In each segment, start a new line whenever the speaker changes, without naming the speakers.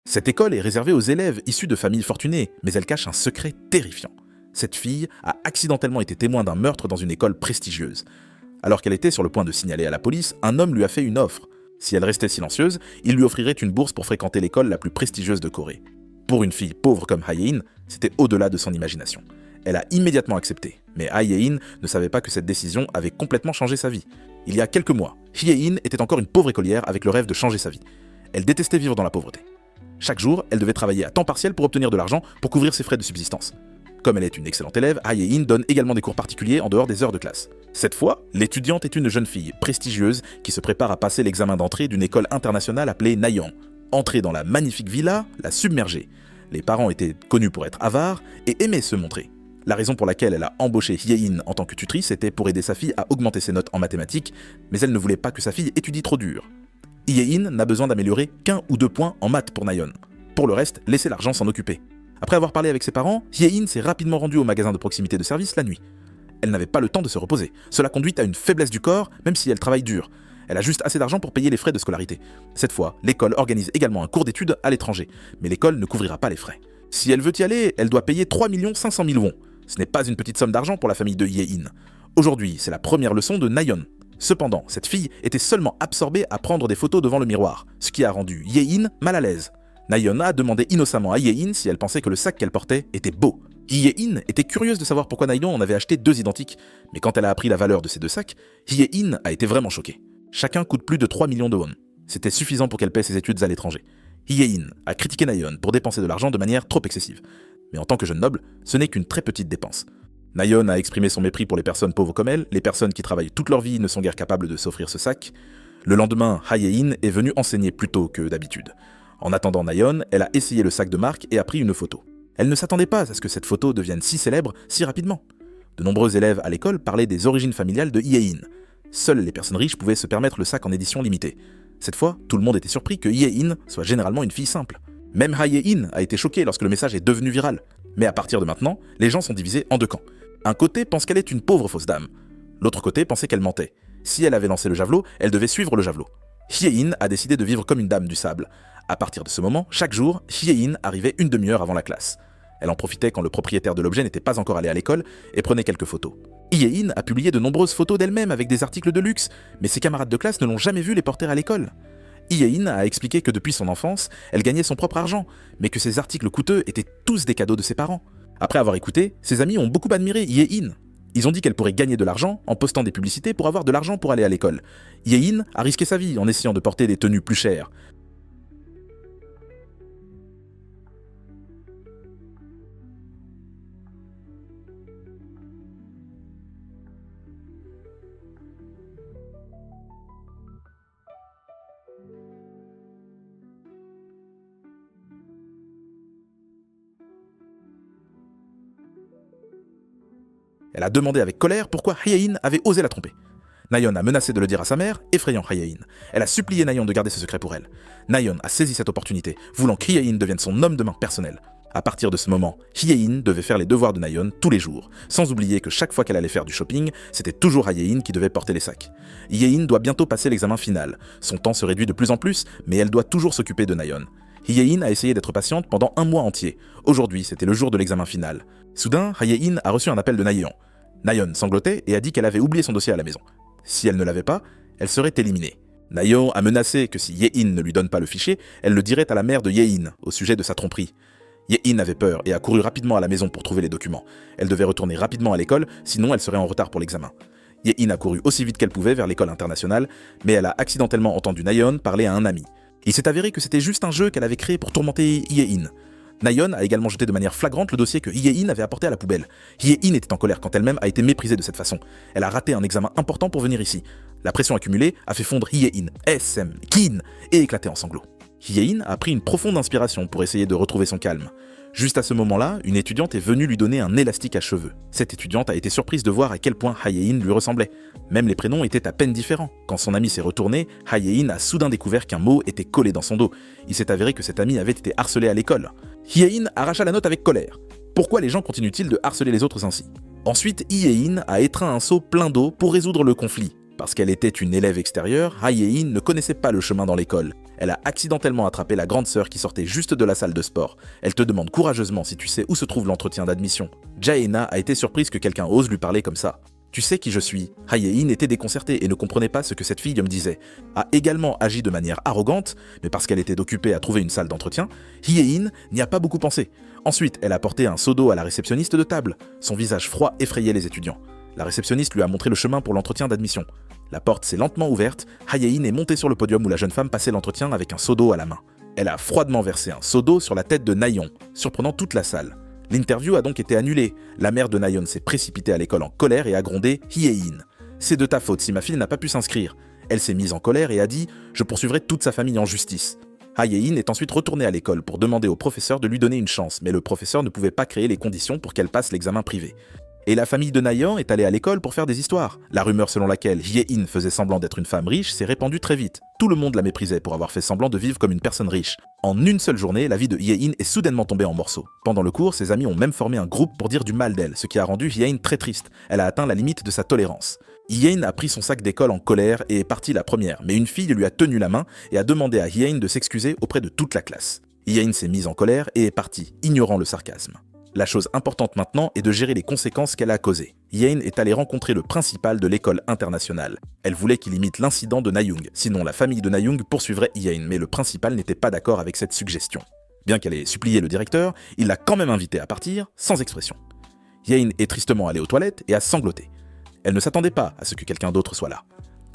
Cette école est réservée aux élèves issus de familles fortunées, mais elle cache un secret terrifiant. Cette fille a accidentellement été témoin d'un meurtre dans une école prestigieuse. Alors qu'elle était sur le point de signaler à la police, un homme lui a fait une offre. Si elle restait silencieuse, il lui offrirait une bourse pour fréquenter l'école la plus prestigieuse de Corée. Pour une fille pauvre comme Hae-in, c'était au-delà de son imagination. Elle a immédiatement accepté, mais Hae-in ne savait pas que cette décision avait complètement changé sa vie. Il y a quelques mois, Hae-in était encore une pauvre écolière avec le rêve de changer sa vie. Elle détestait vivre dans la pauvreté. Chaque jour, elle devait travailler à temps partiel pour obtenir de l'argent pour couvrir ses frais de subsistance. Comme elle est une excellente élève, Hae-in donne également des cours particuliers en dehors des heures de classe. Cette fois, l'étudiante est une jeune fille prestigieuse qui se prépare à passer l'examen d'entrée d'une école internationale appelée Nayeon. Entrée dans la magnifique villa, la submergée. Les parents étaient connus pour être avares et aimaient se montrer. La raison pour laquelle elle a embauché Hae-in en tant que tutrice était pour aider sa fille à augmenter ses notes en mathématiques, mais elle ne voulait pas que sa fille étudie trop dur. Hae-in n'a besoin d'améliorer qu'1 ou 2 points en maths pour Nayeon. Pour le reste, laissez l'argent s'en occuper. Après avoir parlé avec ses parents, Hae-in s'est rapidement rendue au magasin de proximité de service la nuit. Elle n'avait pas le temps de se reposer. Cela conduit à une faiblesse du corps, même si elle travaille dur. Elle a juste assez d'argent pour payer les frais de scolarité. Cette fois, l'école organise également un cours d'études à l'étranger, mais l'école ne couvrira pas les frais. Si elle veut y aller, elle doit payer 3 500 000 wons. Ce n'est pas une petite somme d'argent pour la famille de Hae-in. Aujourd'hui, c'est la première leçon de Nayeon. Cependant, cette fille était seulement absorbée à prendre des photos devant le miroir, ce qui a rendu Hae-in mal à l'aise. Nayeon a demandé innocemment à Hae-in si elle pensait que le sac qu'elle portait était beau. Hae-in était curieuse de savoir pourquoi Nayeon en avait acheté 2 identiques, mais quand elle a appris la valeur de ces 2 sacs, Hae-in a été vraiment choquée. Chacun coûte plus de 3 millions de won. C'était suffisant pour qu'elle paie ses études à l'étranger. Hae-in a critiqué Nayeon pour dépenser de l'argent de manière trop excessive. Mais en tant que jeune noble, ce n'est qu'une très petite dépense. Nayeon a exprimé son mépris pour les personnes pauvres comme elle, les personnes qui travaillent toute leur vie ne sont guère capables de s'offrir ce sac. Le lendemain, Hae-in est venue enseigner plus tôt que d'habitude. En attendant Nayeon, elle a essayé le sac de marque et a pris une photo. Elle ne s'attendait pas à ce que cette photo devienne si célèbre si rapidement. De nombreux élèves à l'école parlaient des origines familiales de Hae-in. Seules les personnes riches pouvaient se permettre le sac en édition limitée. Cette fois, tout le monde était surpris que Hae-in soit généralement une fille simple. Même Hae-in a été choquée lorsque le message est devenu viral. Mais à partir de maintenant, les gens sont divisés en 2 camps. Un côté pense qu'elle est une pauvre fausse dame. L'autre côté pensait qu'elle mentait. Si elle avait lancé le javelot, elle devait suivre le javelot. Hae-in a décidé de vivre comme une dame du sable. À partir de ce moment, chaque jour, Hae-in arrivait une demi-heure avant la classe. Elle en profitait quand le propriétaire de l'objet n'était pas encore allé à l'école et prenait quelques photos. Hae-in a publié de nombreuses photos d'elle-même avec des articles de luxe, mais ses camarades de classe ne l'ont jamais vue les porter à l'école. Hae-in a expliqué que depuis son enfance, elle gagnait son propre argent, mais que ses articles coûteux étaient tous des cadeaux de ses parents. Après avoir écouté, ses amis ont beaucoup admiré Hae-in. Ils ont dit qu'elle pourrait gagner de l'argent en postant des publicités pour avoir de l'argent pour aller à l'école. Hae-in a risqué sa vie en essayant de porter des tenues plus chères. Elle a demandé avec colère pourquoi Hae-in avait osé la tromper. Nayeon a menacé de le dire à sa mère, effrayant Hae-in. Elle a supplié Nayeon de garder ce secret pour elle. Nayeon a saisi cette opportunité, voulant que Hae-in devienne son homme de main personnel. À partir de ce moment, Hae-in devait faire les devoirs de Nayeon tous les jours, sans oublier que chaque fois qu'elle allait faire du shopping, c'était toujours Hae-in qui devait porter les sacs. Hae-in doit bientôt passer l'examen final. Son temps se réduit de plus en plus, mais elle doit toujours s'occuper de Nayeon. Hae-in a essayé d'être patiente pendant 1 mois entier. Aujourd'hui, c'était le jour de l'examen final. Soudain, Hae-in a reçu un appel de Nayeon. Nayeon sanglotait et a dit qu'elle avait oublié son dossier à la maison. Si elle ne l'avait pas, elle serait éliminée. Nayeon a menacé que si Hae-in ne lui donne pas le fichier, elle le dirait à la mère de Hae-in au sujet de sa tromperie. Hae-in avait peur et a couru rapidement à la maison pour trouver les documents. Elle devait retourner rapidement à l'école, sinon elle serait en retard pour l'examen. Hae-in a couru aussi vite qu'elle pouvait vers l'école internationale, mais elle a accidentellement entendu Nayeon parler à un ami. Il s'est avéré que c'était juste un jeu qu'elle avait créé pour tourmenter Hae-in. Nayeon a également jeté de manière flagrante le dossier que Hae-in avait apporté à la poubelle. Hae-in était en colère quand elle-même a été méprisée de cette façon. Elle a raté un examen important pour venir ici. La pression accumulée a fait fondre Hae-in, SM, Kin et éclater en sanglots. Hae-in a pris une profonde inspiration pour essayer de retrouver son calme. Juste à ce moment-là, une étudiante est venue lui donner un élastique à cheveux. Cette étudiante a été surprise de voir à quel point Hae-in lui ressemblait. Même les prénoms étaient à peine différents. Quand son ami s'est retourné, Hae-in a soudain découvert qu'un mot était collé dans son dos. Il s'est avéré que cet ami avait été harcelé à l'école. Hae-in arracha la note avec colère. Pourquoi les gens continuent-ils de harceler les autres ainsi? Ensuite, Hae-in a étreint un seau plein d'eau pour résoudre le conflit. Parce qu'elle était une élève extérieure, Ha Ye-in ne connaissait pas le chemin dans l'école. Elle a accidentellement attrapé la grande sœur qui sortait juste de la salle de sport. Elle te demande courageusement si tu sais où se trouve l'entretien d'admission. Jae-na a été surprise que quelqu'un ose lui parler comme ça. Tu sais qui je suis. Ha Ye-in était déconcertée et ne comprenait pas ce que cette fille me disait. A également agi de manière arrogante, mais parce qu'elle était occupée à trouver une salle d'entretien, Ye-in n'y a pas beaucoup pensé. Ensuite, elle a porté un seau d'eau à la réceptionniste de table. Son visage froid effrayait les étudiants. La réceptionniste lui a montré le chemin pour l'entretien d'admission. La porte s'est lentement ouverte, Ha Ye-in est montée sur le podium où la jeune femme passait l'entretien avec un seau d'eau à la main. Elle a froidement versé un seau d'eau sur la tête de Na-yeon, surprenant toute la salle. L'interview a donc été annulée. La mère de Na-yeon s'est précipitée à l'école en colère et a grondé « Hye-in, c'est de ta faute si ma fille n'a pas pu s'inscrire ». Elle s'est mise en colère et a dit « Je poursuivrai toute sa famille en justice ». Ha Ye-in est ensuite retournée à l'école pour demander au professeur de lui donner une chance, mais le professeur ne pouvait pas créer les conditions pour qu'elle passe l'examen privé. Et la famille de Na-yeon est allée à l'école pour faire des histoires. La rumeur selon laquelle Hye-in faisait semblant d'être une femme riche s'est répandue très vite. Tout le monde la méprisait pour avoir fait semblant de vivre comme une personne riche. En une seule journée, la vie de Hye-in est soudainement tombée en morceaux. Pendant le cours, ses amis ont même formé un groupe pour dire du mal d'elle, ce qui a rendu Hye-in très triste. Elle a atteint la limite de sa tolérance. Hye-in a pris son sac d'école en colère et est partie la première, mais une fille lui a tenu la main et a demandé à Hye-in de s'excuser auprès de toute la classe. Hye-in s'est mise en colère et est partie, ignorant le sarcasme. La chose importante maintenant est de gérer les conséquences qu'elle a causées. Hye-in est allée rencontrer le principal de l'école internationale. Elle voulait qu'il imite l'incident de Na-young, sinon la famille de Na-young poursuivrait Hye-in, mais le principal n'était pas d'accord avec cette suggestion. Bien qu'elle ait supplié le directeur, il l'a quand même invitée à partir, sans expression. Hye-in est tristement allée aux toilettes et a sangloté. Elle ne s'attendait pas à ce que quelqu'un d'autre soit là.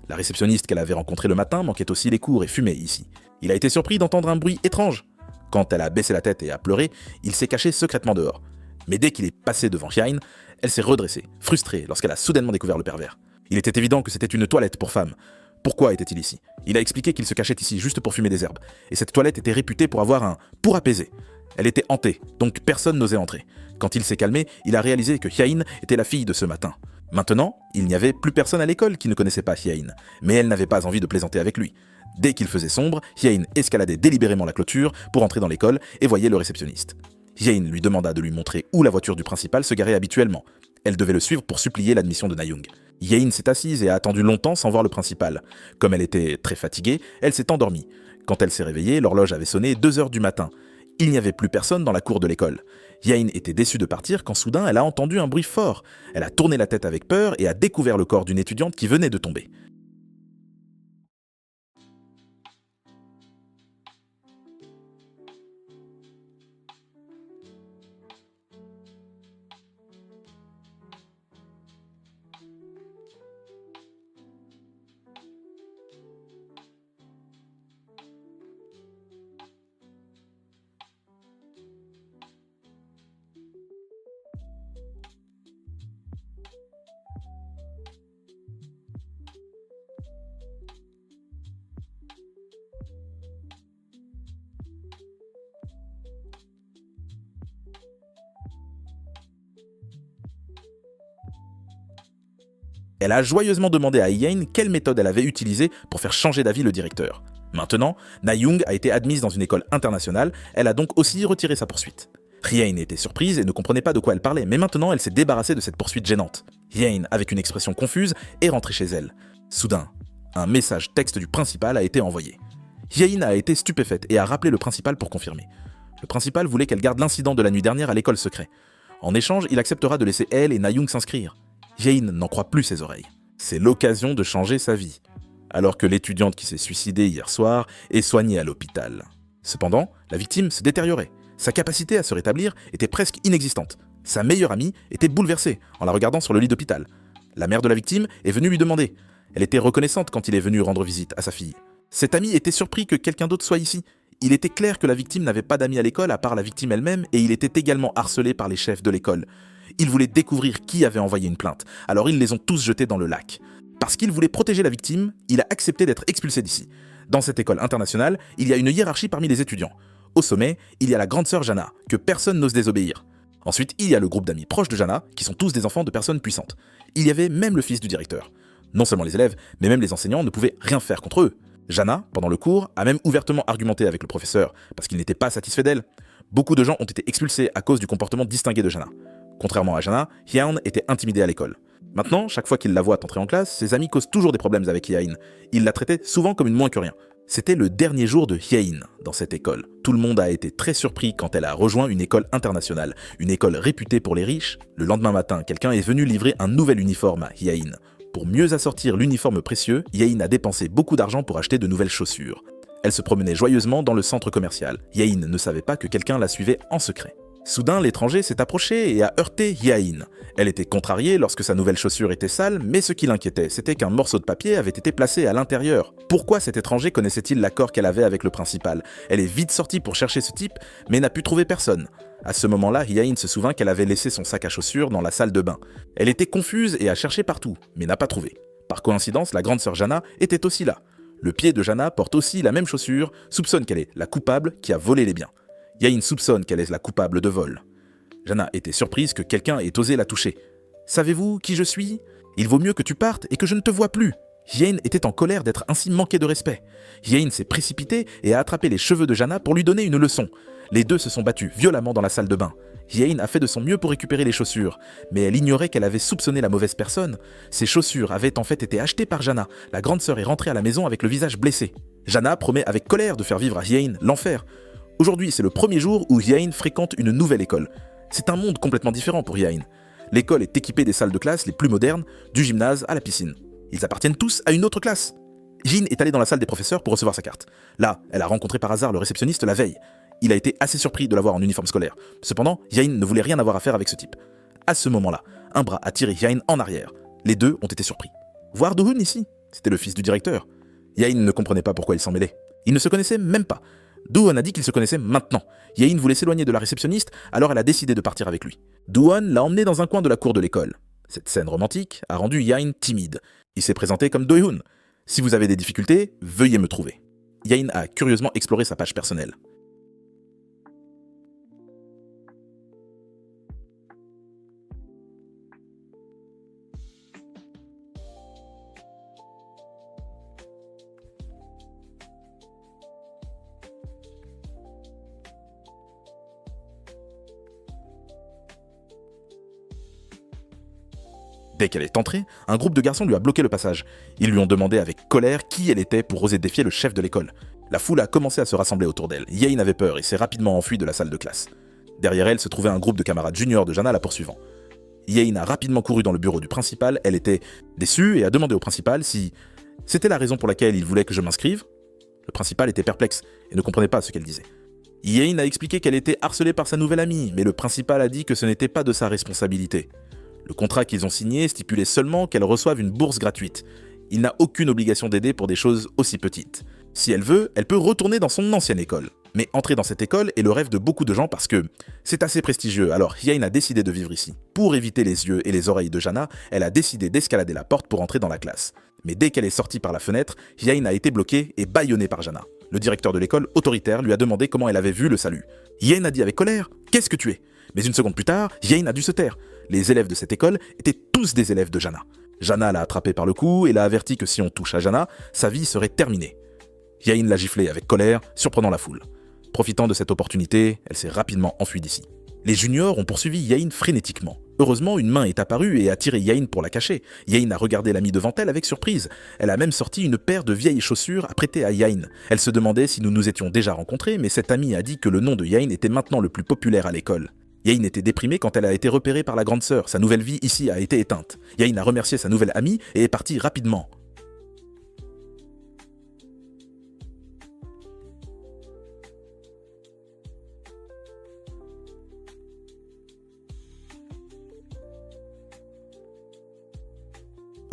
La réceptionniste qu'elle avait rencontrée le matin manquait aussi les cours et fumait ici. Il a été surpris d'entendre un bruit étrange. Quand elle a baissé la tête et a pleuré, il s'est caché secrètement dehors. Mais dès qu'il est passé devant Hye-in, elle s'est redressée, frustrée lorsqu'elle a soudainement découvert le pervers. Il était évident que c'était une toilette pour femmes. Pourquoi était-il ici? Il a expliqué qu'il se cachait ici juste pour fumer des herbes. Et cette toilette était réputée pour avoir un « pour apaiser ». Elle était hantée, donc personne n'osait entrer. Quand il s'est calmé, il a réalisé que Hye-in était la fille de ce matin. Maintenant, il n'y avait plus personne à l'école qui ne connaissait pas Hye-in, mais elle n'avait pas envie de plaisanter avec lui. Dès qu'il faisait sombre, Hye-in escaladait délibérément la clôture pour entrer dans l'école et voyait le réceptionniste. Hye-in lui demanda de lui montrer où la voiture du principal se garait habituellement. Elle devait le suivre pour supplier l'admission de Na-young. Hye-in s'est assise et a attendu longtemps sans voir le principal. Comme elle était très fatiguée, elle s'est endormie. Quand elle s'est réveillée, l'horloge avait sonné 2 heures du matin. Il n'y avait plus personne dans la cour de l'école. Hye-in était déçue de partir quand soudain elle a entendu un bruit fort. Elle a tourné la tête avec peur et a découvert le corps d'une étudiante qui venait de tomber. Elle a joyeusement demandé à Hye-in quelle méthode elle avait utilisée pour faire changer d'avis le directeur. Maintenant, Na-young a été admise dans une école internationale, elle a donc aussi retiré sa poursuite. Hye-in était surprise et ne comprenait pas de quoi elle parlait, mais maintenant elle s'est débarrassée de cette poursuite gênante. Hye-in, avec une expression confuse, est rentrée chez elle. Soudain, un message texte du principal a été envoyé. Hye-in a été stupéfaite et a rappelé le principal pour confirmer. Le principal voulait qu'elle garde l'incident de la nuit dernière à l'école secret. En échange, il acceptera de laisser elle et Na-young s'inscrire. Hye-in n'en croit plus ses oreilles. C'est l'occasion de changer sa vie, alors que l'étudiante qui s'est suicidée hier soir est soignée à l'hôpital. Cependant, la victime se détériorait. Sa capacité à se rétablir était presque inexistante. Sa meilleure amie était bouleversée en la regardant sur le lit d'hôpital. La mère de la victime est venue lui demander. Elle était reconnaissante quand il est venu rendre visite à sa fille. Cet ami était surpris que quelqu'un d'autre soit ici. Il était clair que la victime n'avait pas d'amis à l'école à part la victime elle-même et il était également harcelé par les chefs de l'école. Il voulait découvrir qui avait envoyé une plainte, alors ils les ont tous jetés dans le lac. Parce qu'il voulait protéger la victime, il a accepté d'être expulsé d'ici. Dans cette école internationale, il y a une hiérarchie parmi les étudiants. Au sommet, il y a la grande sœur Jana, que personne n'ose désobéir. Ensuite, il y a le groupe d'amis proches de Jana, qui sont tous des enfants de personnes puissantes. Il y avait même le fils du directeur. Non seulement les élèves, mais même les enseignants ne pouvaient rien faire contre eux. Jana, pendant le cours, a même ouvertement argumenté avec le professeur, parce qu'il n'était pas satisfait d'elle. Beaucoup de gens ont été expulsés à cause du comportement distingué de Jana. Contrairement à Jana, Hye-in était intimidée à l'école. Maintenant, chaque fois qu'il la voit entrer en classe, ses amis causent toujours des problèmes avec Hye-in. Il la traitait souvent comme une moins que rien. C'était le dernier jour de Hye-in dans cette école. Tout le monde a été très surpris quand elle a rejoint une école internationale, une école réputée pour les riches. Le lendemain matin, quelqu'un est venu livrer un nouvel uniforme à Hye-in. Pour mieux assortir l'uniforme précieux, Hye-in a dépensé beaucoup d'argent pour acheter de nouvelles chaussures. Elle se promenait joyeusement dans le centre commercial. Hye-in ne savait pas que quelqu'un la suivait en secret. Soudain, l'étranger s'est approché et a heurté Hye-in. Elle était contrariée lorsque sa nouvelle chaussure était sale, mais ce qui l'inquiétait, c'était qu'un morceau de papier avait été placé à l'intérieur. Pourquoi cet étranger connaissait-il l'accord qu'elle avait avec le principal? Elle est vite sortie pour chercher ce type, mais n'a pu trouver personne. À ce moment-là, Hye-in se souvint qu'elle avait laissé son sac à chaussures dans la salle de bain. Elle était confuse et a cherché partout, mais n'a pas trouvé. Par coïncidence, la grande sœur Jana était aussi là. Le pied de Jana porte aussi la même chaussure, soupçonne qu'elle est la coupable qui a volé les biens. Hye-in soupçonne qu'elle est la coupable de vol. Jana était surprise que quelqu'un ait osé la toucher. « Savez-vous qui je suis? Il vaut mieux que tu partes et que je ne te vois plus !» Hye-in était en colère d'être ainsi manqué de respect. Hye-in s'est précipité et a attrapé les cheveux de Jana pour lui donner une leçon. Les deux se sont battus violemment dans la salle de bain. Hye-in a fait de son mieux pour récupérer les chaussures, mais elle ignorait qu'elle avait soupçonné la mauvaise personne. Ces chaussures avaient en fait été achetées par Jana. La grande sœur est rentrée à la maison avec le visage blessé. Jana promet avec colère de faire vivre à Hye-in l'enfer. Aujourd'hui, c'est le premier jour où Hye-in fréquente une nouvelle école. C'est un monde complètement différent pour Hye-in. L'école est équipée des salles de classe les plus modernes, du gymnase à la piscine. Ils appartiennent tous à une autre classe. Jin est allée dans la salle des professeurs pour recevoir sa carte. Là, elle a rencontré par hasard le réceptionniste la veille. Il a été assez surpris de la voir en uniforme scolaire. Cependant, Hye-in ne voulait rien avoir à faire avec ce type. À ce moment-là, un bras a tiré Hye-in en arrière. Les deux ont été surpris. Voir Do-hoon ici? C'était le fils du directeur. Hye-in ne comprenait pas pourquoi il s'en mêlait. Ils ne se connaissaient même pas. Do-hoon a dit qu'ils se connaissaient maintenant. Hye-in voulait s'éloigner de la réceptionniste, alors elle a décidé de partir avec lui. Do-hoon l'a emmené dans un coin de la cour de l'école. Cette scène romantique a rendu Hye-in timide. Il s'est présenté comme Do-hoon. Si vous avez des difficultés, veuillez me trouver. Hye-in a curieusement exploré sa page personnelle. Dès qu'elle est entrée, un groupe de garçons lui a bloqué le passage. Ils lui ont demandé avec colère qui elle était pour oser défier le chef de l'école. La foule a commencé à se rassembler autour d'elle. Hye-in avait peur et s'est rapidement enfui de la salle de classe. Derrière elle se trouvait un groupe de camarades juniors de Jana la poursuivant. Hye-in a rapidement couru dans le bureau du principal. Elle était déçue et a demandé au principal si c'était la raison pour laquelle il voulait que je m'inscrive. Le principal était perplexe et ne comprenait pas ce qu'elle disait. Hye-in a expliqué qu'elle était harcelée par sa nouvelle amie, mais le principal a dit que ce n'était pas de sa responsabilité. Le contrat qu'ils ont signé stipulait seulement qu'elle reçoive une bourse gratuite. Il n'a aucune obligation d'aider pour des choses aussi petites. Si elle veut, elle peut retourner dans son ancienne école. Mais entrer dans cette école est le rêve de beaucoup de gens parce que c'est assez prestigieux, alors Hye-in a décidé de vivre ici. Pour éviter les yeux et les oreilles de Jana, elle a décidé d'escalader la porte pour entrer dans la classe. Mais dès qu'elle est sortie par la fenêtre, Hye-in a été bloquée et bâillonnée par Jana. Le directeur de l'école, autoritaire, lui a demandé comment elle avait vu le salut. Hye-in a dit avec colère « Qu'est-ce que tu es ?» Mais une seconde plus tard, Hye-in a dû se taire. Les élèves de cette école étaient tous des élèves de Jana. Jana l'a attrapé par le cou et l'a averti que si on touche à Jana, sa vie serait terminée. Hye-in l'a giflé avec colère, surprenant la foule. Profitant de cette opportunité, elle s'est rapidement enfuie d'ici. Les juniors ont poursuivi Hye-in frénétiquement. Heureusement, une main est apparue et a tiré Hye-in pour la cacher. Hye-in a regardé l'amie devant elle avec surprise. Elle a même sorti une paire de vieilles chaussures à prêter à Hye-in. Elle se demandait si nous nous étions déjà rencontrés, mais cette amie a dit que le nom de Hye-in était maintenant le plus populaire à l'école. Hye-in était déprimée quand elle a été repérée par la grande sœur. Sa nouvelle vie ici a été éteinte. Hye-in a remercié sa nouvelle amie et est partie rapidement.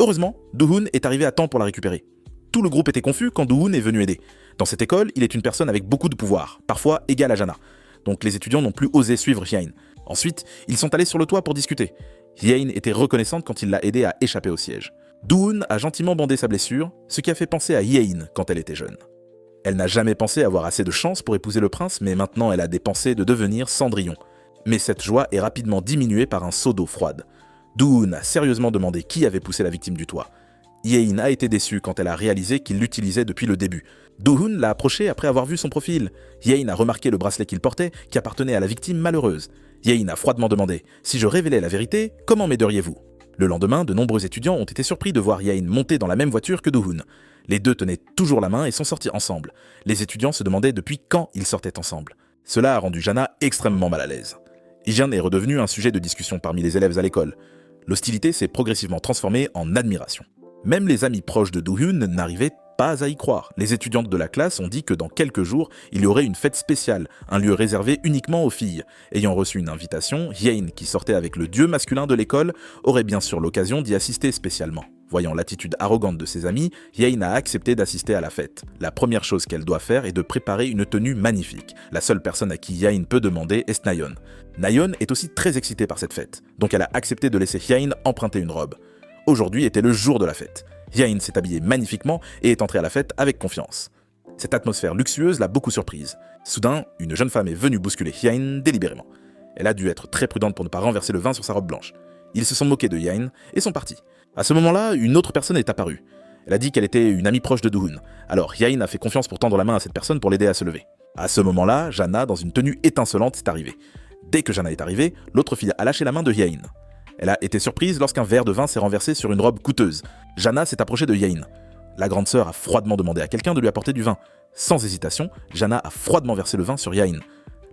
Heureusement, Do-hoon est arrivé à temps pour la récupérer. Tout le groupe était confus quand Do-hoon est venu aider. Dans cette école, il est une personne avec beaucoup de pouvoir, parfois égal à Jana. Donc les étudiants n'ont plus osé suivre Hye-in. Ensuite, ils sont allés sur le toit pour discuter. Hye-in était reconnaissante quand il l'a aidé à échapper au siège. Do-hoon a gentiment bandé sa blessure, ce qui a fait penser à Hye-in quand elle était jeune. Elle n'a jamais pensé avoir assez de chance pour épouser le prince, mais maintenant elle a des pensées de devenir Cendrillon. Mais cette joie est rapidement diminuée par un seau d'eau froide. Do-hoon a sérieusement demandé qui avait poussé la victime du toit. Hye-in a été déçue quand elle a réalisé qu'il l'utilisait depuis le début. Do-hoon l'a approché après avoir vu son profil. Hye-in a remarqué le bracelet qu'il portait, qui appartenait à la victime malheureuse. Hye-in a froidement demandé « Si je révélais la vérité, comment m'aideriez-vous » Le lendemain, de nombreux étudiants ont été surpris de voir Yain monter dans la même voiture que Do-hoon. Les deux tenaient toujours la main et sont sortis ensemble. Les étudiants se demandaient depuis quand ils sortaient ensemble. Cela a rendu Jana extrêmement mal à l'aise. Hyun est redevenu un sujet de discussion parmi les élèves à l'école. L'hostilité s'est progressivement transformée en admiration. Même les amis proches de Do-hoon n'arrivaient pas à y croire. Les étudiantes de la classe ont dit que dans quelques jours, il y aurait une fête spéciale, un lieu réservé uniquement aux filles. Ayant reçu une invitation, Yain, qui sortait avec le dieu masculin de l'école, aurait bien sûr l'occasion d'y assister spécialement. Voyant l'attitude arrogante de ses amis, Yain a accepté d'assister à la fête. La première chose qu'elle doit faire est de préparer une tenue magnifique. La seule personne à qui Yain peut demander est Nayeon. Nayeon est aussi très excitée par cette fête, donc elle a accepté de laisser Yain emprunter une robe. Aujourd'hui était le jour de la fête. Yain s'est habillée magnifiquement et est entrée à la fête avec confiance. Cette atmosphère luxueuse l'a beaucoup surprise. Soudain, une jeune femme est venue bousculer Yain délibérément. Elle a dû être très prudente pour ne pas renverser le vin sur sa robe blanche. Ils se sont moqués de Yain et sont partis. À ce moment-là, une autre personne est apparue. Elle a dit qu'elle était une amie proche de Do-hoon. Alors Yain a fait confiance pour tendre la main à cette personne pour l'aider à se lever. À ce moment-là, Jana, dans une tenue étincelante, est arrivée. Dès que Jana est arrivée, l'autre fille a lâché la main de Yain. Elle a été surprise lorsqu'un verre de vin s'est renversé sur une robe coûteuse. Jana s'est approchée de Yain. La grande sœur a froidement demandé à quelqu'un de lui apporter du vin. Sans hésitation, Jana a froidement versé le vin sur Yain.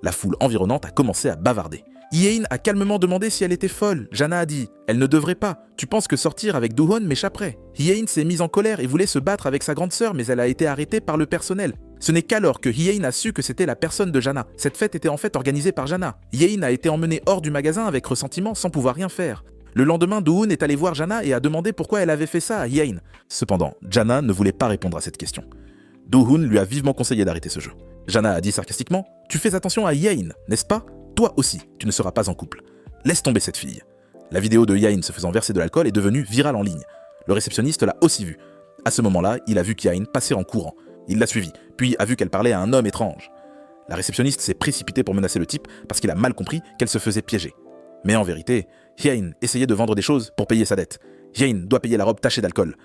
La foule environnante a commencé à bavarder. Yain a calmement demandé si elle était folle. Jana a dit « Elle ne devrait pas. Tu penses que sortir avec Do-hoon m'échapperait ?» Yain s'est mise en colère et voulait se battre avec sa grande sœur, mais elle a été arrêtée par le personnel. Ce n'est qu'alors que Yain a su que c'était la personne de Jana. Cette fête était en fait organisée par Jana. Yain a été emmenée hors du magasin avec ressentiment sans pouvoir rien faire. Le lendemain, Do-hoon est allé voir Jana et a demandé pourquoi elle avait fait ça à Yain. Cependant, Jana ne voulait pas répondre à cette question. Do-hoon lui a vivement conseillé d'arrêter ce jeu. Jana a dit sarcastiquement « Tu fais attention à Yain, n'est-ce pas ? Toi aussi, tu ne seras pas en couple. Laisse tomber cette fille. » La vidéo de Yain se faisant verser de l'alcool est devenue virale en ligne. Le réceptionniste l'a aussi vue. À ce moment-là, il a vu Yain passer en courant. Il l'a suivie, puis a vu qu'elle parlait à un homme étrange. La réceptionniste s'est précipitée pour menacer le type parce qu'il a mal compris qu'elle se faisait piéger. Mais en vérité, Yain essayait de vendre des choses pour payer sa dette. Yain doit payer la robe tachée d'alcool.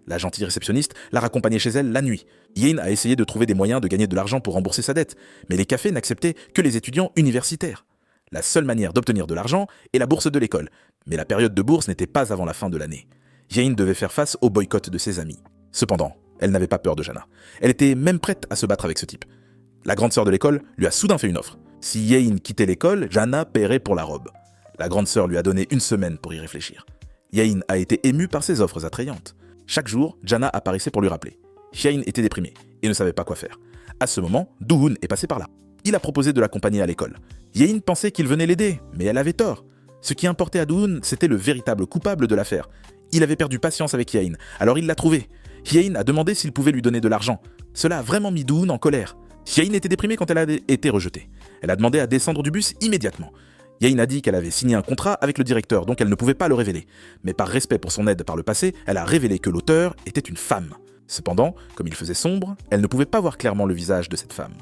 La gentille réceptionniste l'a raccompagnée chez elle la nuit. Yain a essayé de trouver des moyens de gagner de l'argent pour rembourser sa dette, mais les cafés n'acceptaient que les étudiants universitaires. La seule manière d'obtenir de l'argent est la bourse de l'école, mais la période de bourse n'était pas avant la fin de l'année. Yain devait faire face au boycott de ses amis. Cependant, elle n'avait pas peur de Jana. Elle était même prête à se battre avec ce type. La grande sœur de l'école lui a soudain fait une offre. Si Yain quittait l'école, Jana paierait pour la robe. La grande sœur lui a donné une semaine pour y réfléchir. Yain a été émue par ses offres attrayantes. Chaque jour, Jana apparaissait pour lui rappeler. Yain était déprimé et ne savait pas quoi faire. À ce moment, Do-hoon est passé par là. Il a proposé de l'accompagner à l'école. Yain pensait qu'il venait l'aider, mais elle avait tort. Ce qui importait à Do-hoon, c'était le véritable coupable de l'affaire. Il avait perdu patience avec Yain, alors il l'a trouvé. Yain a demandé s'il pouvait lui donner de l'argent. Cela a vraiment mis Do-hoon en colère. Yain était déprimée quand elle a été rejetée. Elle a demandé à descendre du bus immédiatement. Yain a dit qu'elle avait signé un contrat avec le directeur, donc elle ne pouvait pas le révéler. Mais par respect pour son aide par le passé, elle a révélé que l'auteur était une femme. Cependant, comme il faisait sombre, elle ne pouvait pas voir clairement le visage de cette femme.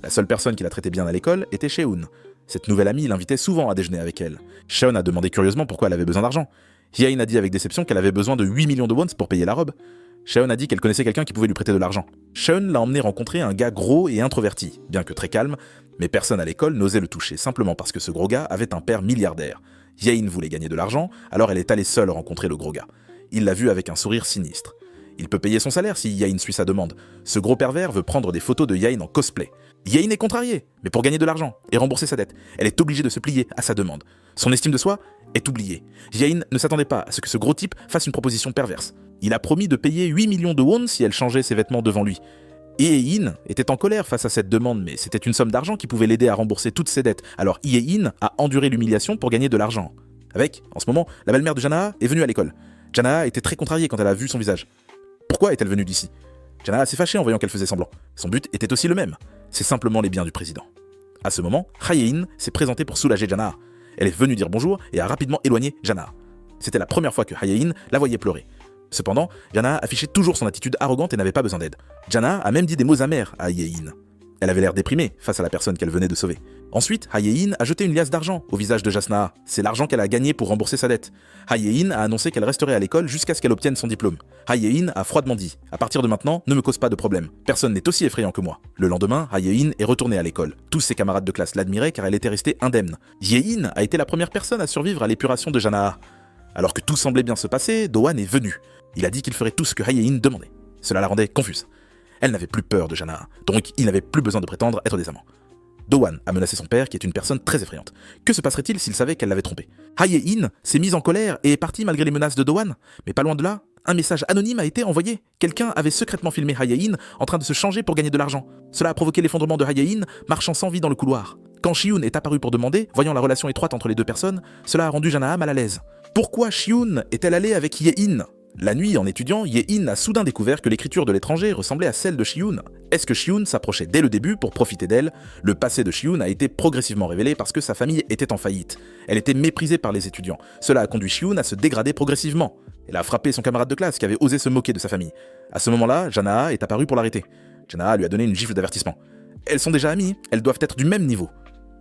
La seule personne qui la traitait bien à l'école était Cheon. Cette nouvelle amie l'invitait souvent à déjeuner avec elle. Cheon a demandé curieusement pourquoi elle avait besoin d'argent. Yain a dit avec déception qu'elle avait besoin de 8 millions de wons pour payer la robe. Cheon a dit qu'elle connaissait quelqu'un qui pouvait lui prêter de l'argent. Cheon l'a emmené rencontrer un gars gros et introverti, bien que très calme, mais personne à l'école n'osait le toucher, simplement parce que ce gros gars avait un père milliardaire. Yain voulait gagner de l'argent, alors elle est allée seule rencontrer le gros gars. Il l'a vu avec un sourire sinistre. Il peut payer son salaire si Yain suit sa demande. Ce gros pervers veut prendre des photos de Yain en cosplay. Yain est contrariée, mais pour gagner de l'argent et rembourser sa dette, elle est obligée de se plier à sa demande. Son estime de soi est oubliée. Yain ne s'attendait pas à ce que ce gros type fasse une proposition perverse. Il a promis de payer 8 millions de wons si elle changeait ses vêtements devant lui. Yain était en colère face à cette demande, mais c'était une somme d'argent qui pouvait l'aider à rembourser toutes ses dettes. Alors Yain a enduré l'humiliation pour gagner de l'argent. Avec, en ce moment, la belle-mère de Jana est venue à l'école. Jana était très contrariée quand elle a vu son visage. Pourquoi est-elle venue d'ici? Jana s'est fâchée en voyant qu'elle faisait semblant. Son but était aussi le même. C'est simplement les biens du président. À ce moment, Yain s'est présentée pour soulager Jana. Elle est venue dire bonjour et a rapidement éloigné Jana. C'était la première fois que Yain la voyait pleurer. Cependant, Jana affichait toujours son attitude arrogante et n'avait pas besoin d'aide. Jana a même dit des mots amers à Yain. Elle avait l'air déprimée face à la personne qu'elle venait de sauver. Ensuite, Yain a jeté une liasse d'argent au visage de Jasna. C'est l'argent qu'elle a gagné pour rembourser sa dette. Yain a annoncé qu'elle resterait à l'école jusqu'à ce qu'elle obtienne son diplôme. Yain a froidement dit « À partir de maintenant, ne me cause pas de problème. Personne n'est aussi effrayant que moi. » Le lendemain, Yain est retournée à l'école. Tous ses camarades de classe l'admiraient car elle était restée indemne. Yain a été la première personne à survivre à l'épuration de Jana. Alors que tout semblait bien se passer, Do-hwan est venu. Il a dit qu'il ferait tout ce que Hae-in demandait. Cela la rendait confuse. Elle n'avait plus peur de Jana, donc il n'avait plus besoin de prétendre être des amants. Do-hwan a menacé son père, qui est une personne très effrayante. Que se passerait-il s'il savait qu'elle l'avait trompé? Hae-in s'est mise en colère et est partie malgré les menaces de Do-hwan. Mais pas loin de là, un message anonyme a été envoyé. Quelqu'un avait secrètement filmé Hae-in en train de se changer pour gagner de l'argent. Cela a provoqué l'effondrement de Hae-in, marchant sans vie dans le couloir. Quand Shi-yoon est apparu pour demander, voyant la relation étroite entre les deux personnes, cela a rendu Jana mal à l'aise. Pourquoi Shi-yoon est-elle allée avec Ye-in? La nuit, en étudiant, Ye-in a soudain découvert que l'écriture de l'étranger ressemblait à celle de Shi-yoon. Est-ce que Shi-yoon s'approchait dès le début pour profiter d'elle? Le passé de Shi-yoon a été progressivement révélé parce que sa famille était en faillite. Elle était méprisée par les étudiants. Cela a conduit Shi-yoon à se dégrader progressivement. Elle a frappé son camarade de classe qui avait osé se moquer de sa famille. À ce moment-là, Jana est apparue pour l'arrêter. Jana lui a donné une gifle d'avertissement. Elles sont déjà amies, elles doivent être du même niveau.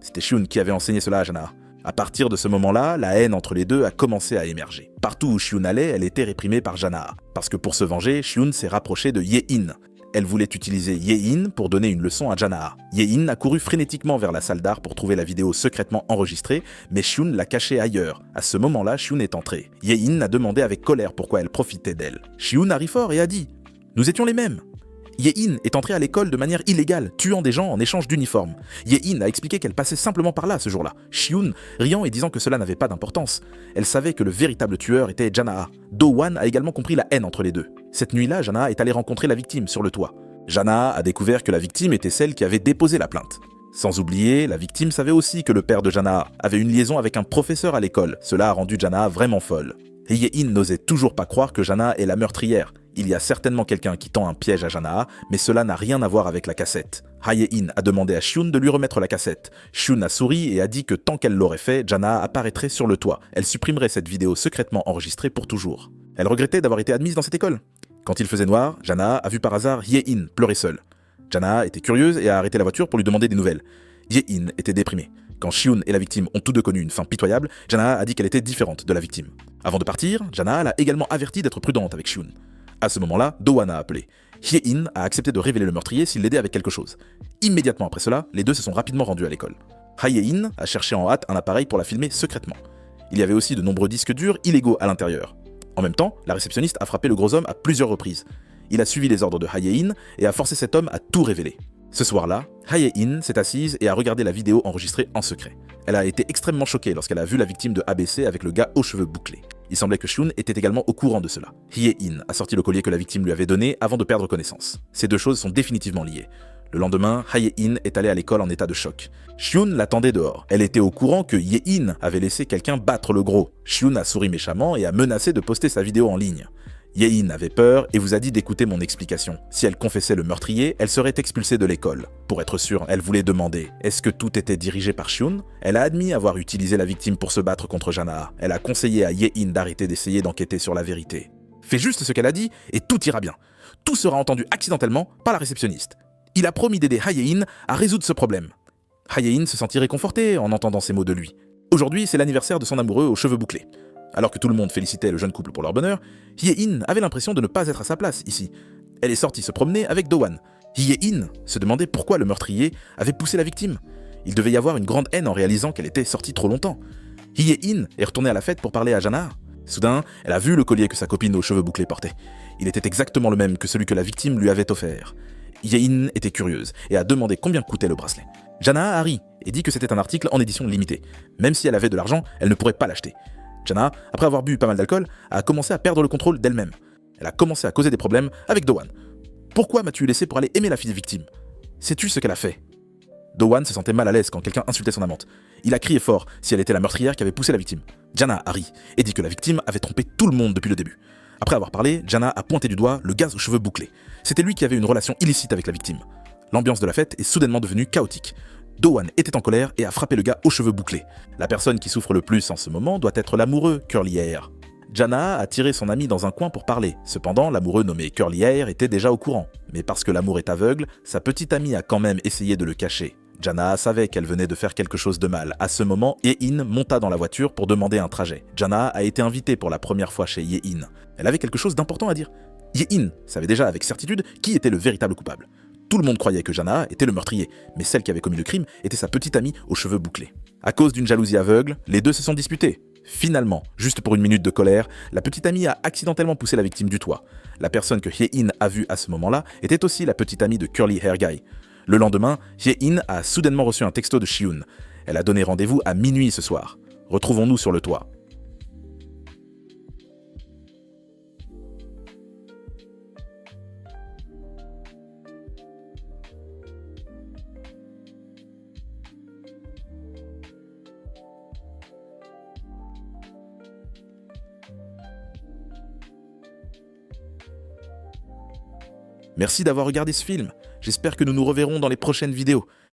C'était Shi-yoon qui avait enseigné cela à Jana. À partir de ce moment-là, la haine entre les deux a commencé à émerger. Partout où Shi-yoon allait, elle était réprimée par Jana. Parce que pour se venger, Shi-yoon s'est rapproché de Ye-in. Elle voulait utiliser Ye-in pour donner une leçon à Jana. Ye-in a couru frénétiquement vers la salle d'art pour trouver la vidéo secrètement enregistrée, mais Shi-yoon l'a cachée ailleurs. À ce moment-là, Shi-yoon est entrée. Ye-in a demandé avec colère pourquoi elle profitait d'elle. Shi-yoon a ri fort et a dit « Nous étions les mêmes ». Ye-in est entrée à l'école de manière illégale, tuant des gens en échange d'uniformes. Ye-in a expliqué qu'elle passait simplement par là ce jour-là. Shi-yoon, riant et disant que cela n'avait pas d'importance. Elle savait que le véritable tueur était Jana. Do-hwan a également compris la haine entre les deux. Cette nuit-là, Jana est allée rencontrer la victime sur le toit. Jana a découvert que la victime était celle qui avait déposé la plainte. Sans oublier, la victime savait aussi que le père de Jana avait une liaison avec un professeur à l'école. Cela a rendu Jana vraiment folle. Et Ye-in n'osait toujours pas croire que Jana est la meurtrière. Il y a certainement quelqu'un qui tend un piège à Jana, mais cela n'a rien à voir avec la cassette. Hae-in a demandé à Shi-yoon de lui remettre la cassette. Shi-yoon a souri et a dit que tant qu'elle l'aurait fait, Jana apparaîtrait sur le toit. Elle supprimerait cette vidéo secrètement enregistrée pour toujours. Elle regrettait d'avoir été admise dans cette école. Quand il faisait noir, Jana a vu par hasard Ye-in pleurer seule. Jana était curieuse et a arrêté la voiture pour lui demander des nouvelles. Ye-in était déprimée. Quand Shi-yoon et la victime ont tous deux connu une fin pitoyable, Jana a dit qu'elle était différente de la victime. Avant de partir, Jana l'a également averti d'être prudente avec Shi-yoon. À ce moment-là, Do-hwan a appelé. Ye-in a accepté de révéler le meurtrier s'il l'aidait avec quelque chose. Immédiatement après cela, les deux se sont rapidement rendus à l'école. Hae-in a cherché en hâte un appareil pour la filmer secrètement. Il y avait aussi de nombreux disques durs illégaux à l'intérieur. En même temps, la réceptionniste a frappé le gros homme à plusieurs reprises. Il a suivi les ordres de Hae-in et a forcé cet homme à tout révéler. Ce soir-là, Hae-in s'est assise et a regardé la vidéo enregistrée en secret. Elle a été extrêmement choquée lorsqu'elle a vu la victime de ABC avec le gars aux cheveux bouclés. Il semblait que Shi-yoon était également au courant de cela. Ye-in a sorti le collier que la victime lui avait donné avant de perdre connaissance. Ces deux choses sont définitivement liées. Le lendemain, Hae-in est allée à l'école en état de choc. Shi-yoon l'attendait dehors. Elle était au courant que Ye-in avait laissé quelqu'un battre le gros. Shi-yoon a souri méchamment et a menacé de poster sa vidéo en ligne. Ye-in avait peur et vous a dit d'écouter mon explication. Si elle confessait le meurtrier, elle serait expulsée de l'école. Pour être sûre, elle voulait demander « Est-ce que tout était dirigé par Shi-yoon ?» Elle a admis avoir utilisé la victime pour se battre contre Jana. Elle a conseillé à Ye-in d'arrêter d'essayer d'enquêter sur la vérité. Fais juste ce qu'elle a dit et tout ira bien. Tout sera entendu accidentellement par la réceptionniste. Il a promis d'aider Hae-in à résoudre ce problème. Hae-in se sentit réconforté en entendant ces mots de lui. Aujourd'hui, c'est l'anniversaire de son amoureux aux cheveux bouclés. Alors que tout le monde félicitait le jeune couple pour leur bonheur, Ye-in avait l'impression de ne pas être à sa place ici. Elle est sortie se promener avec Do-hwan. Ye-in se demandait pourquoi le meurtrier avait poussé la victime. Il devait y avoir une grande haine en réalisant qu'elle était sortie trop longtemps. Ye-in est retournée à la fête pour parler à Jana. Soudain, elle a vu le collier que sa copine aux cheveux bouclés portait. Il était exactement le même que celui que la victime lui avait offert. Ye-in était curieuse et a demandé combien coûtait le bracelet. Jana a ri et dit que c'était un article en édition limitée. Même si elle avait de l'argent, elle ne pourrait pas l'acheter. Jana, après avoir bu pas mal d'alcool, a commencé à perdre le contrôle d'elle-même. Elle a commencé à causer des problèmes avec Do-hwan. Pourquoi m'as-tu laissé pour aller aimer la fille victime? Sais-tu ce qu'elle a fait? Do-hwan se sentait mal à l'aise quand quelqu'un insultait son amante. Il a crié fort si elle était la meurtrière qui avait poussé la victime. Jana a ri et dit que la victime avait trompé tout le monde depuis le début. Après avoir parlé, Jana a pointé du doigt le gars aux cheveux bouclés. C'était lui qui avait une relation illicite avec la victime. L'ambiance de la fête est soudainement devenue chaotique. Do-hwan était en colère et a frappé le gars aux cheveux bouclés. La personne qui souffre le plus en ce moment doit être l'amoureux, Curly Hair. Jana a tiré son ami dans un coin pour parler. Cependant, l'amoureux nommé Curly Hair était déjà au courant. Mais parce que l'amour est aveugle, sa petite amie a quand même essayé de le cacher. Jana savait qu'elle venait de faire quelque chose de mal. À ce moment, Ye-in monta dans la voiture pour demander un trajet. Jana a été invitée pour la première fois chez Ye-in. Elle avait quelque chose d'important à dire. Ye-in savait déjà avec certitude qui était le véritable coupable. Tout le monde croyait que Jana était le meurtrier, mais celle qui avait commis le crime était sa petite amie aux cheveux bouclés. À cause d'une jalousie aveugle, les deux se sont disputés. Finalement, juste pour une minute de colère, la petite amie a accidentellement poussé la victime du toit. La personne que Hye-in a vue à ce moment-là était aussi la petite amie de Curly Hair Guy. Le lendemain, Hye-in a soudainement reçu un texto de Shiun. Elle a donné rendez-vous à minuit ce soir. Retrouvons-nous sur le toit. Merci d'avoir regardé ce film. J'espère que nous nous reverrons dans les prochaines vidéos.